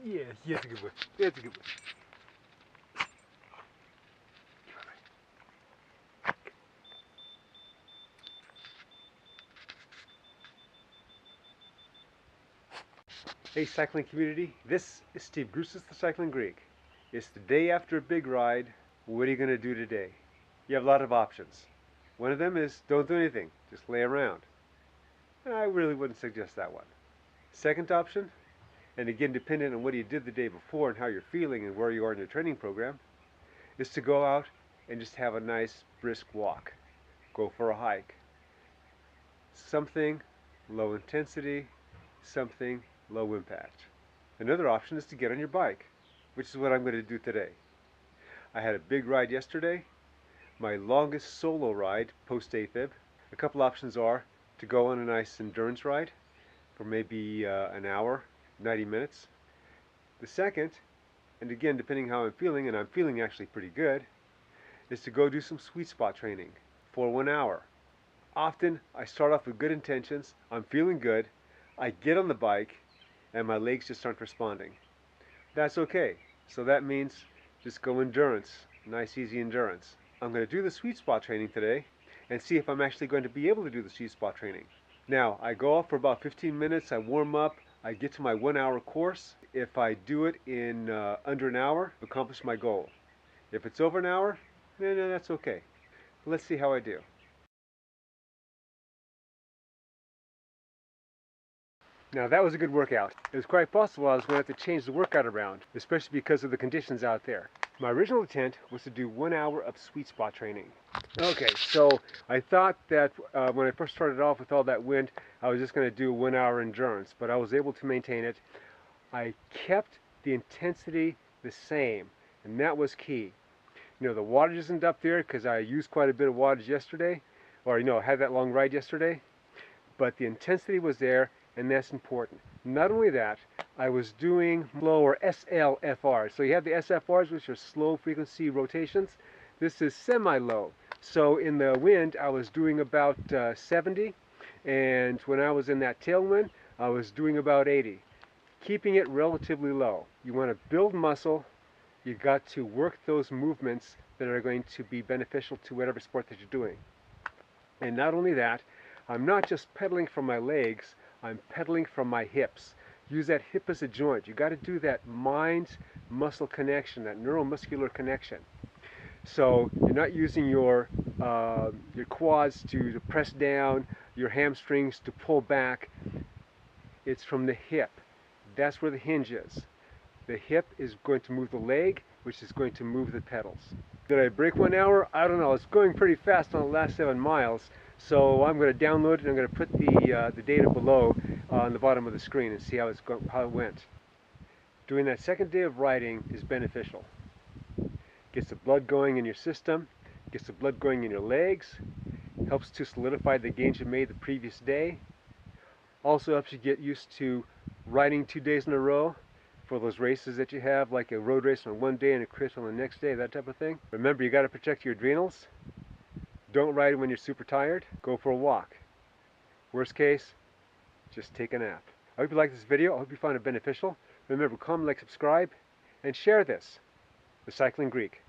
Yes, yes, a good boy. That's a good boy. Hey cycling community, this is Steve Grusis, the Cycling Greek. It's the day after a big ride. What are you going to do today? You have a lot of options. One of them is don't do anything, just lay around. I really wouldn't suggest that one. Second option, and again dependent on what you did the day before and how you're feeling and where you are in your training program, is to go out and just have a nice brisk walk. Go for a hike. Something low intensity, something low impact. Another option is to get on your bike, which is what I'm going to do today. I had a big ride yesterday, my longest solo ride post AFib. A couple options are to go on a nice endurance ride for maybe an hour, 90 minutes. The second, and again depending how I'm feeling, and I'm feeling actually pretty good, is to go do some sweet spot training for 1 hour. Often I start off with good intentions, I'm feeling good, I get on the bike, and my legs just aren't responding. That's okay. So that means just go endurance, nice easy endurance. I'm going to do the sweet spot training today and see if I'm actually going to be able to do the sweet spot training. Now, I go off for about 15 minutes, I warm up, I get to my 1 hour course. If I do it in under an hour, I've accomplished my goal. If it's over an hour, then that's okay. Let's see how I do. Now that was a good workout. It was quite possible I was going to have to change the workout around, especially because of the conditions out there. My original intent was to do 1 hour of sweet spot training. Okay, so I thought that when I first started off with all that wind, I was just going to do 1 hour endurance, but I was able to maintain it. I kept the intensity the same, and that was key. You know, the wattage isn't up there because I used quite a bit of wattage yesterday, or had that long ride yesterday, but the intensity was there, and that's important. Not only that, I was doing lower SLFRs. So you have the SFRs, which are slow frequency rotations. This is semi-low. So in the wind, I was doing about 70, and when I was in that tailwind, I was doing about 80. Keeping it relatively low. You want to build muscle. You've got to work those movements that are going to be beneficial to whatever sport that you're doing. And not only that, I'm not just pedaling from my legs, I'm pedaling from my hips. Use that hip as a joint. You got to do that mind-muscle connection, that neuromuscular connection. So you're not using your quads to press down, your hamstrings to pull back. It's from the hip. That's where the hinge is. The hip is going to move the leg, which is going to move the pedals. Did I break 1 hour? I don't know. It's going pretty fast on the last 7 miles. So I'm going to download it and I'm going to put the data below on the bottom of the screen and see how it went. Doing that second day of riding is beneficial. Gets the blood going in your system, gets the blood going in your legs, helps to solidify the gains you made the previous day. Also helps you get used to riding 2 days in a row for those races that you have, like a road race on one day and a crisp on the next day, that type of thing. Remember, you got to protect your adrenals. Don't ride when you're super tired. Go for a walk. Worst case, just take a nap. I hope you like this video. I hope you found it beneficial. Remember, comment, like, subscribe, and share this. The Cycling Greek.